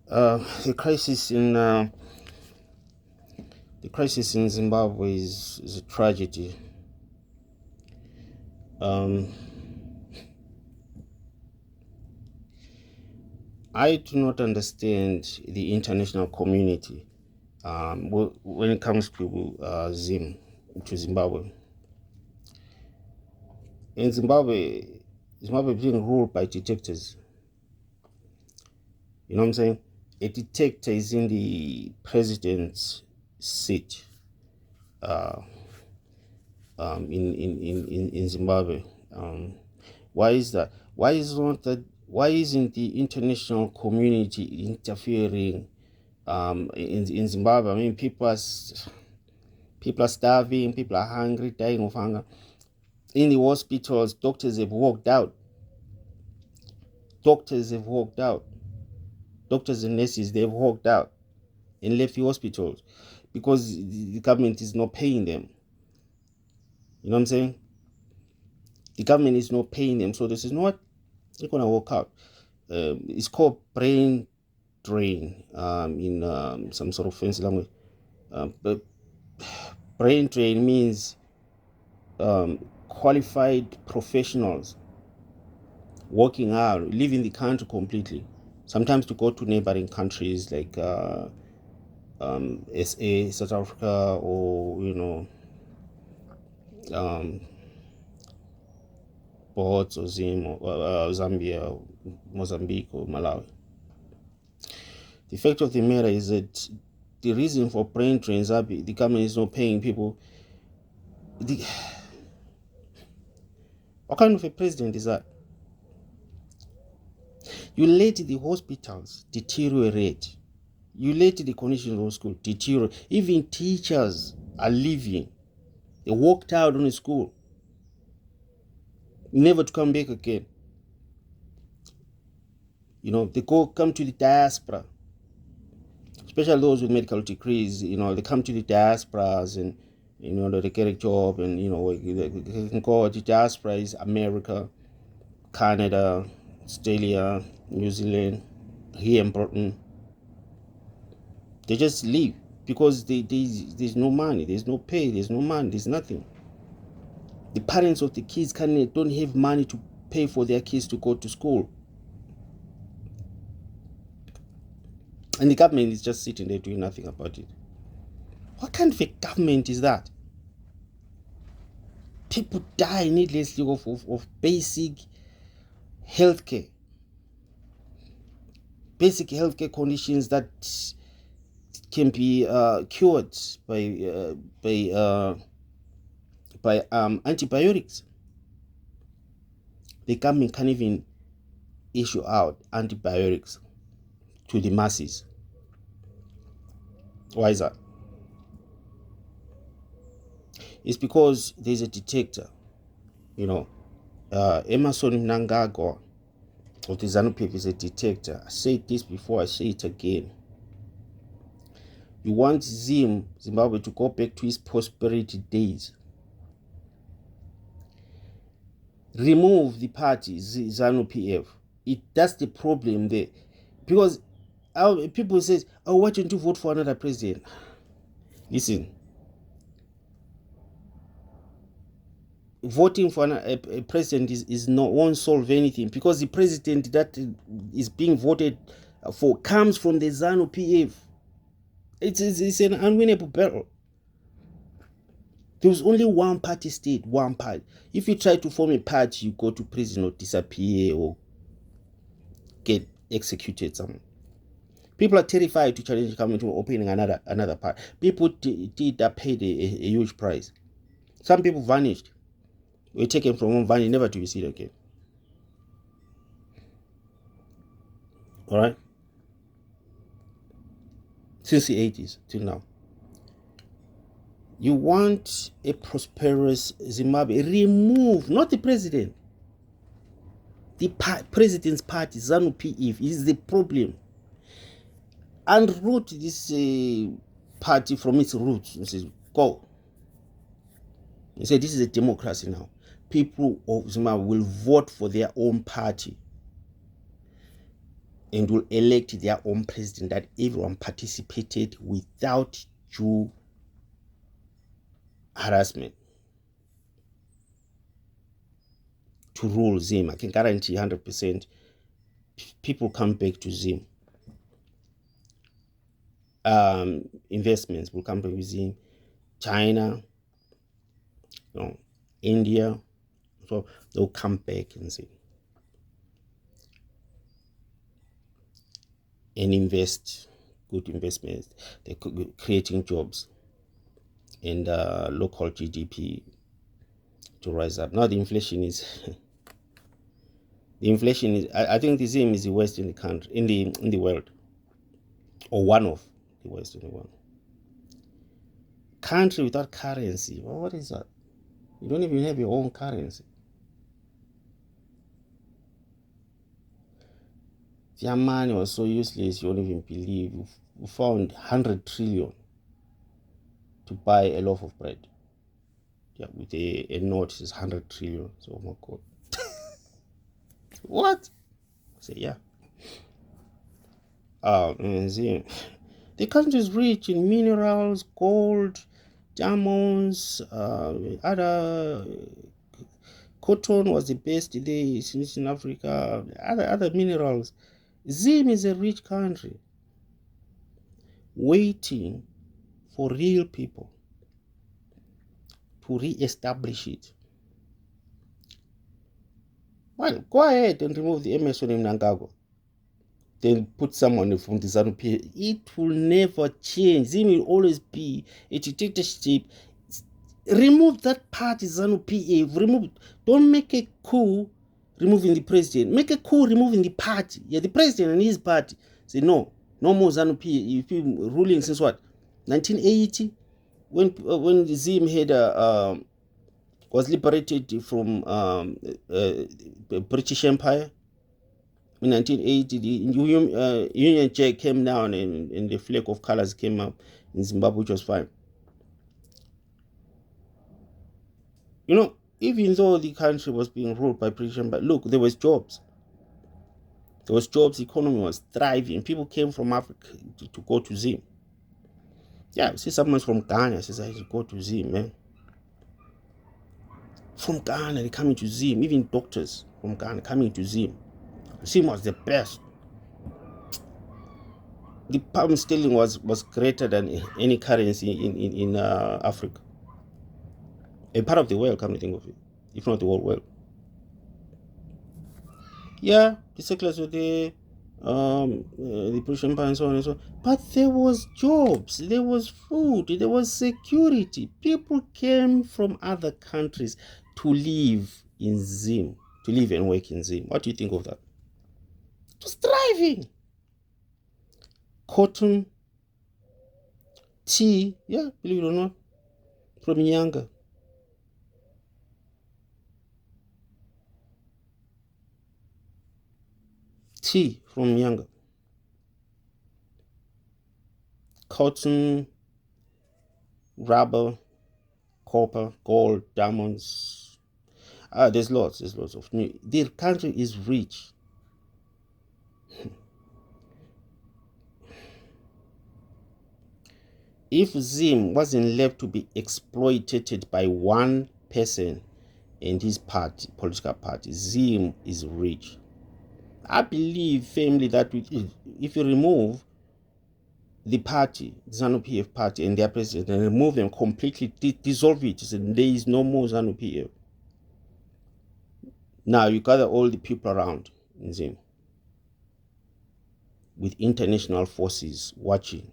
The crisis in Zimbabwe is a tragedy. I do not understand the international community when it comes to Zimbabwe. In Zimbabwe is being ruled by detectors. You know what I'm saying? A detector is in the president's seat in Zimbabwe. Why is that? Why isn't the international community interfering in Zimbabwe? I mean, people are starving, people are hungry, dying of hunger. In the hospitals, doctors have walked out. Doctors and nurses, they've walked out and left the hospitals because the government is not paying them. You know what I'm saying? The government is not paying them. So this is not, they're going to walk out. It's called brain drain in some sort of fancy language. But brain drain means qualified professionals working out, leaving the country completely. Sometimes to go to neighboring countries like SA, South Africa, or Botswana, or Zambia, Mozambique, or Malawi. The fact of the matter is that the reason for brain drains are the government is not paying people. What kind of a president is that? You let the hospitals deteriorate. You let the conditions of school deteriorate. Even teachers are leaving. They walked out on the school, never to come back again. They come to the diaspora, especially those with medical degrees. They come to the diasporas and they get a job, and they can go. The diaspora is America, Canada, Australia, New Zealand, here in Britain. They just leave because there's no money, there's no pay, there's no money, there's nothing. The parents of the kids don't have money to pay for their kids to go to school. And the government is just sitting there doing nothing about it. What kind of a government is that? People die needlessly of basic healthcare. Basic healthcare conditions that can be cured by antibiotics. The government can't even issue out antibiotics to the masses. Why is that? It's because there's a detector. Emerson Mnangagwa of the ZANU people is a detector. I said this before, I say it again. You want Zimbabwe to go back to its prosperity days. Remove the party, ZANU PF. That's the problem there. Because people say, why don't you vote for another president? Listen. Voting for a president won't solve anything, because the president that is being voted for comes from the ZANU PF. It's an unwinnable battle. There was only one party state, one party. If you try to form a party, you go to prison or disappear or get executed somewhere. People are terrified to challenge the government to opening another party. People did that, paid a huge price. Some people vanished. Were taken from one valley, never to be seen again. All right? Since the 80s till now. You want a prosperous Zimbabwe? Remove, not the president. The president's party, ZANU PF, is the problem. Unroot this party from its roots and says, go. He said, this is a democracy now. People of Zimbabwe will vote for their own party. and will elect their own president that everyone participated without due harassment to rule Zim. I can guarantee 100% people come back to Zim. Investments will come back to Zim. China, India, so they'll come back and Zim and invest, good investments. They're creating jobs and local GDP to rise up. Now the inflation is I think the Zim is the worst in the country, in the world, or one of the worst in the world. Country without currency, well, what is that? You don't even have your own currency. Their money was so useless you won't even believe. We found 100 trillion to buy a loaf of bread. Yeah, with a note is 100 trillion. So, oh my God. What? I say, yeah. The country is rich in minerals, gold, diamonds, other cotton was the best there since in Africa, other minerals. Zim is a rich country waiting for real people to re-establish it. Well, go ahead and remove the Emerson Mnangagwa. Then put someone from the ZANU PF. It will never change. Zim will always be a dictatorship. Remove that party, ZANU PF. Remove. Don't make a coup removing the president. Make a coup removing the party. Yeah, the president and his party. Say no more ZANU PF. You've been ruling since what? 1980, when Zim had was liberated from the British Empire. In 1980, the Union Jack came down and the flag of colors came up in Zimbabwe, which was fine. Even though the country was being ruled by British Empire, look, there was jobs. There was jobs, the economy was thriving. People came from Africa to go to Zim. Yeah, see someone from Ghana says I should go to Zim, man. From Ghana, they're coming to Zim. Even doctors from Ghana coming to Zim. Zim was the best. The pound sterling was greater than any currency in Africa. A part of the world, come to think of it, if not the whole world. Yeah, the settlers were there, the British Empire and so on and so on. But there was jobs, there was food, there was security. People came from other countries to live in Zim, to live and work in Zim. What do you think of that? It was thriving. Cotton, tea, yeah, believe it or not, from Nyanga. Tea from Nyanga. Cotton, rubber, copper, gold, diamonds. There's lots of new. The country is rich. If Zim wasn't left to be exploited by one person and his party, political party, Zim is rich. I believe firmly that if you remove the party, the ZANU PF party and their president, and remove them completely, dissolve it, so there is no more ZANU PF. Now you gather all the people around in Zim with international forces watching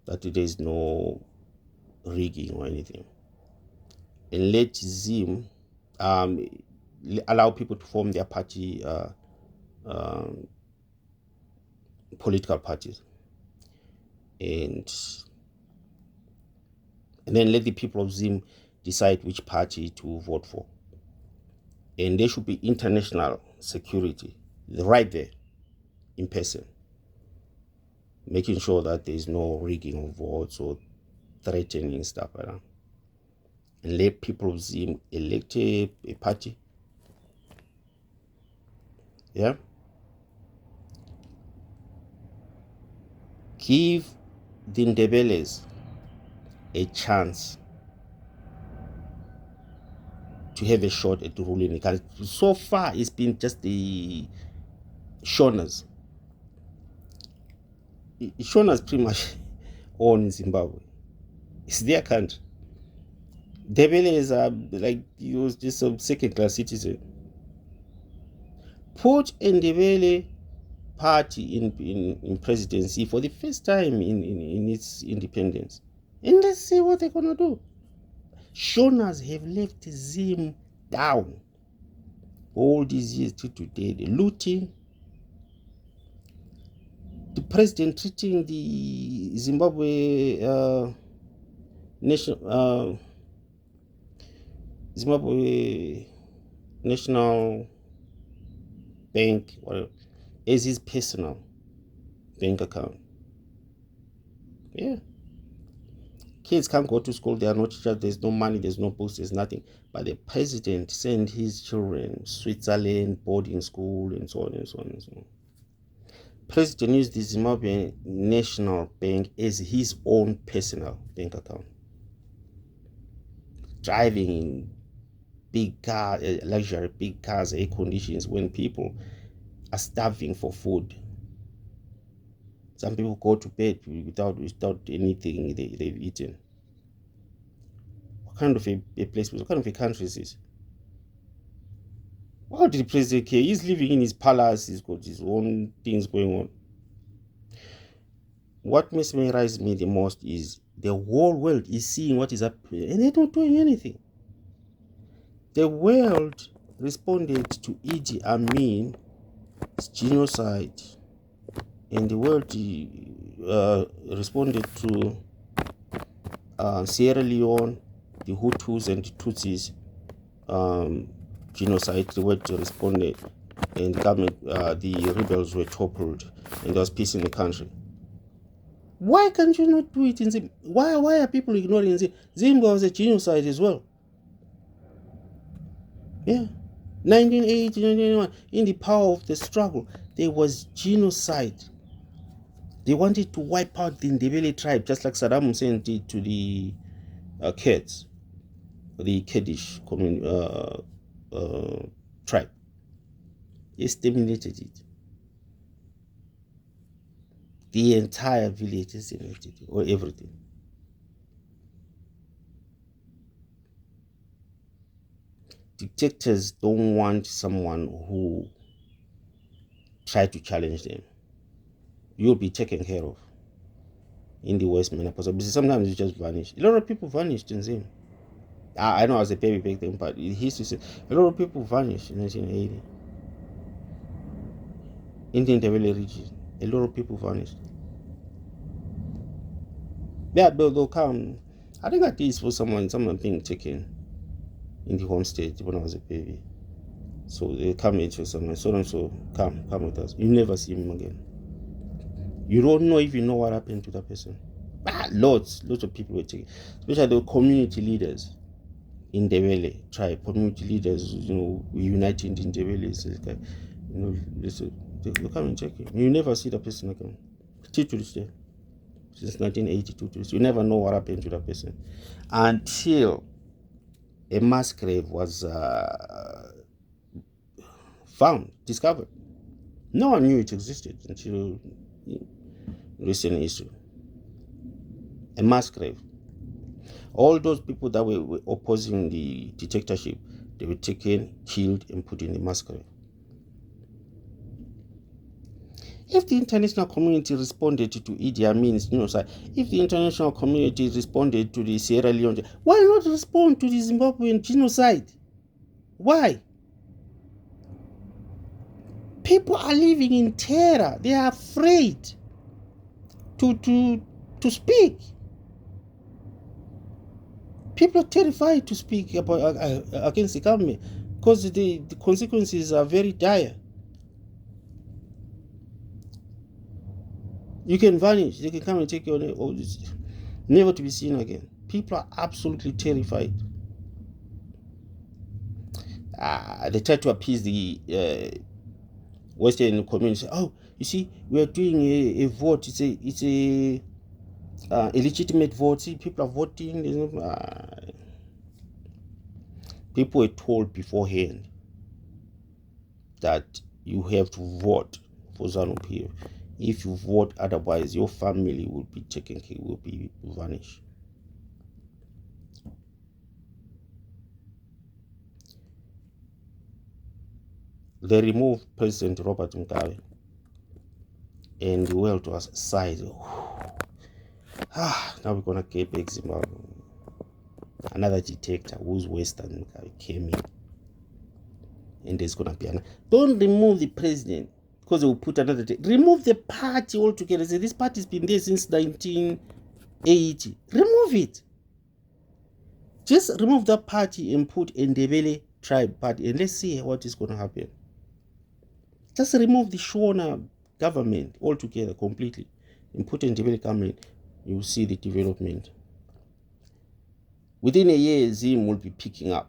that there is no rigging or anything, and let Zim allow people to form their party, political parties, and then let the people of Zim decide which party to vote for. And there should be international security right there in person, making sure that there is no rigging of votes or threatening stuff like that. And let people of Zim elect a party. Yeah. give the Ndebeles a chance to have a shot at ruling the country. So far, it's been just the Shonas. Shonas pretty much own Zimbabwe. It's their country. Ndebeles are like just a second-class citizen. Put a Ndebele party in presidency for the first time in its independence. And let's see what they're going to do. Shonas have left Zim down all these years to today. The looting, the president treating the Zimbabwe National Bank as his personal bank account. Yeah. Kids can't go to school, there are no teachers, there's no money, there's no books, there's nothing. But the president sent his children Switzerland, boarding school, and so on and so on and so on. President used the Zimbabwe National Bank as his own personal bank account. Driving in big cars, luxury big cars, air conditions, when people are starving for food. Some people go to bed without anything they've eaten. What kind of a place, what kind of a country is this? How did the president care? He's living in his palace, he's got his own things going on. What mesmerizes me the most is the whole world is seeing what is happening and they're not doing anything. The world responded to Idi Amin's genocide, and the world responded to Sierra Leone, the Hutus and the Tutsis genocide. The world responded, and the government, the rebels were toppled, and there was peace in the country. Why can't you not do it in Zimbabwe? Why are people ignoring Zimbabwe? Zimbabwe was a genocide as well. Yeah. 1980, 1991, in the power of the struggle, there was genocide. They wanted to wipe out the Ndebele tribe, just like Saddam Hussein did to the Kurds, the Kurdish tribe. He exterminated it. The entire village is exterminated, or everything. Dictators don't want someone who try to challenge them. You'll be taken care of in the worst manner possible. Sometimes you just vanish. A lot of people vanished in Zim. I know I was a baby back then, but he used to say a lot of people vanished in 1980. In the Ndebele region, a lot of people vanished. Yeah, they'll come. I think I did this for someone being taken in the homestead when I was a baby. So they come into someone, so come with us. You never see him again. You don't know if you know what happened to that person. Lots of people were taken, especially the community leaders in Ndebele tribe. Community leaders, united in Ndebele. They'll come and check you. You never see that person again. Till to this day. Since 1982 to this, you never know what happened to that person until a mass grave was discovered. No one knew it existed until recent history. A mass grave. All those people that were opposing the dictatorship, they were taken, killed, and put in the mass grave. If the international community responded to Idi Amin's genocide, if the international community responded to the Sierra Leone, why not respond to the Zimbabwean genocide? Why? People are living in terror. They are afraid to speak. People are terrified to speak about against the government because the consequences are very dire. You can vanish. They can come and take your name, never to be seen again. People are absolutely terrified. They try to appease the Western community. Oh, You see, we are doing a vote. It's a legitimate vote. See, people are voting. People were told beforehand that you have to vote for ZANU-PF. If you vote otherwise, your family will be taken care, will be vanished. They removed President Robert Mugabe, and the world was sighed. Now we're gonna get back Zimbabwe. Another dictator who's Western came in, and there's gonna be another. Don't remove the president because they will put another. Remove the party altogether. Say this party's been there since 1980. Remove it. Just remove that party and put Ndebele tribe party, and let's see what is gonna happen. Just remove the Shona government altogether completely and put Ndebele government. You will see the development. Within a year, Zim will be picking up.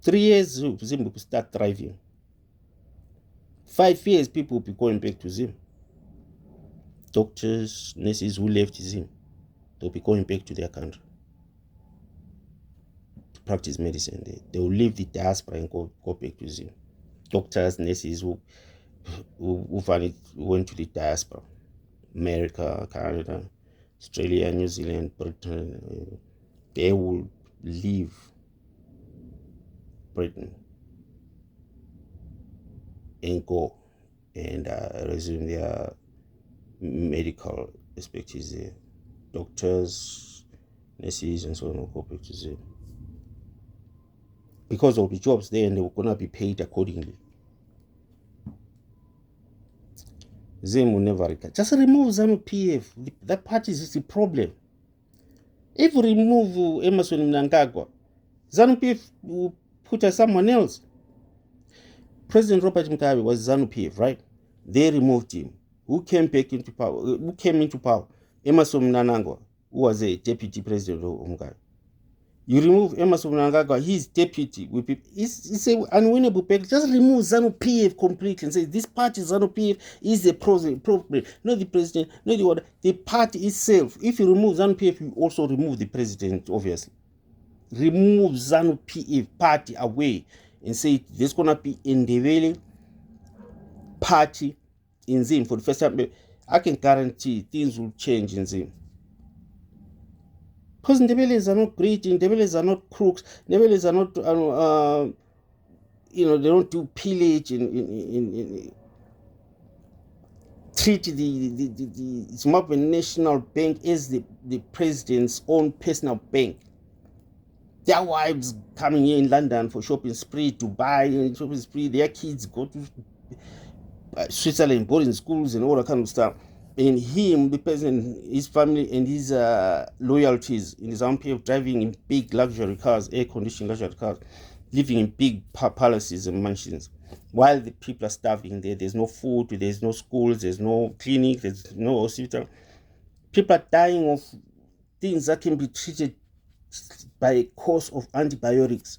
3 years, Zim will start thriving. 5 years, people will be going back to Zim. Doctors, nurses who left Zim, they'll be going back to their country to practice medicine there. They will leave the diaspora and go back to Zim. Doctors, nurses who went to the diaspora, America, Canada, Australia, New Zealand, Britain, they will leave Britain and go and resume their medical expertise there. Doctors, nurses, and so on will go back to Zim. Because there will be jobs there and they were going to be paid accordingly. Zim will never recover. Just remove ZANU-PF. That party is the problem. If we remove Emerson Mnangagwa, ZANU-PF will put as someone else. President Robert Mugabe was ZANU-PF, right? They removed him. Who came back into power? Who came into power? Emerson Mnangagwa, who was a deputy president of Mugabe. You remove Emerson Mnangagwa, he's deputy. It's an unwinnable battle. Just remove ZANU-PF completely and say this party ZANU-PF is the problem. Not the president, not the order. The party itself. If you remove ZANU-PF, you also remove the president, obviously. Remove ZANU-PF party away and say there's going to be Ndebele party in Zim for the first time. I can guarantee things will change in Zim. Because Ndebeles are not great, Ndebeles are not crooks, Ndebeles are not, they don't do pillage and treat the Zimbabwe National Bank as the president's own personal bank. Their wives coming here in London for shopping spree, Dubai and shopping spree, their kids go to Switzerland, boarding schools and all that kind of stuff. And him, the president, his family, and his loyalties in his own of driving in big luxury cars, air-conditioned luxury cars, living in big palaces and mansions, while the people are starving there. There's no food, there's no schools, there's no clinic, there's no hospital. People are dying of things that can be treated by a course of antibiotics.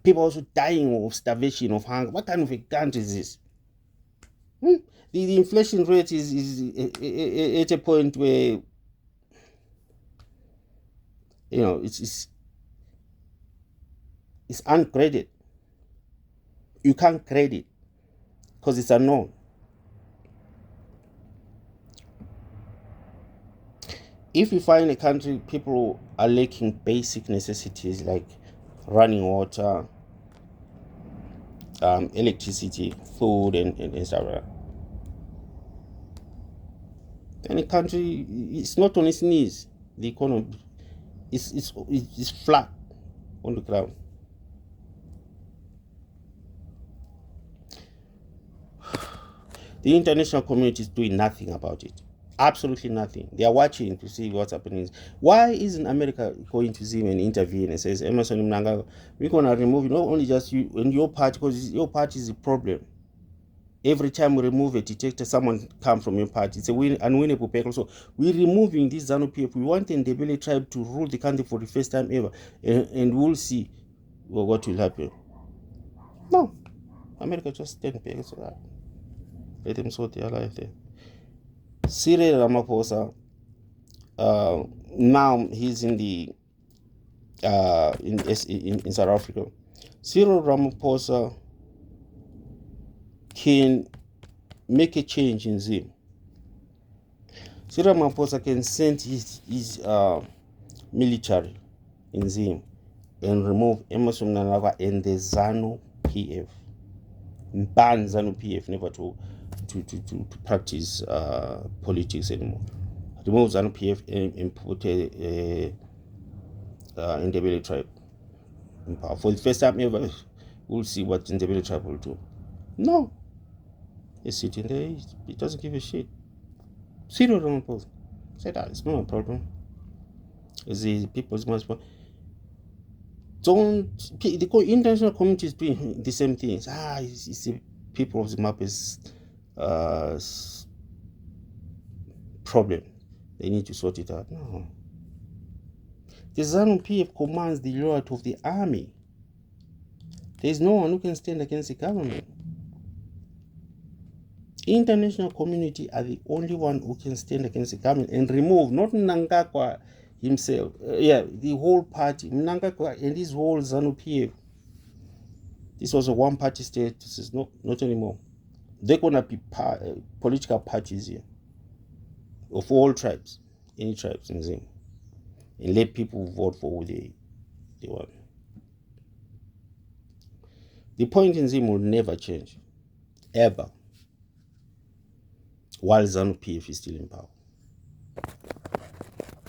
People are also dying of starvation, of hunger. What kind of a country is this? The inflation rate is at a point where, it's ungraded. You can't grade it because it's unknown. If you find a country people are lacking basic necessities like running water, electricity, food, and stuff like that, and the country is not on its knees. The economy is flat on the ground. The international community is doing nothing about it. Absolutely nothing. They are watching to see what's happening. Why isn't America going to Zim and intervene and says, Emerson Mnangagwa, we're going to remove not only just you and your party, because your party is the problem. Every time we remove a detector, someone comes from your party. It's a unwinnable battle. So we're removing this ZANU-PF. We want the Ndebele tribe to rule the country for the first time ever. And we'll see what will happen. No. America just stand back. So Let them sort their life there. Cyril Ramaphosa, now he's in the in South Africa. Cyril Ramaphosa can make a change in Zim. Cyril Ramaphosa can send his military in Zim and remove Emerson Mnangagwa and the ZANU PF. Ban ZANU PF never to practice politics anymore. Remove ZANU PF and put a Ndebele tribe in power. For the first time ever, we'll see what Ndebele tribe will do. No. He's sitting there, he doesn't give a shit. Cyril Ramaphosa said that it's not a problem. It's the people's responsibility. The international community is doing the same things. It's the people of Zimbabwe's problem. They need to sort it out. No. The ZANU PF commands the loyalty of the army. There is no one who can stand against the government. International community are the only one who can stand against the government and remove, not Mnangagwa himself, the whole party, Mnangagwa and his whole ZANU PF. This was a one-party state. This is not anymore. They're going to be political parties here of all tribes, any tribes in Zim, and let people vote for who they want. The point in Zim will never change, ever, while ZANU PF is still in power.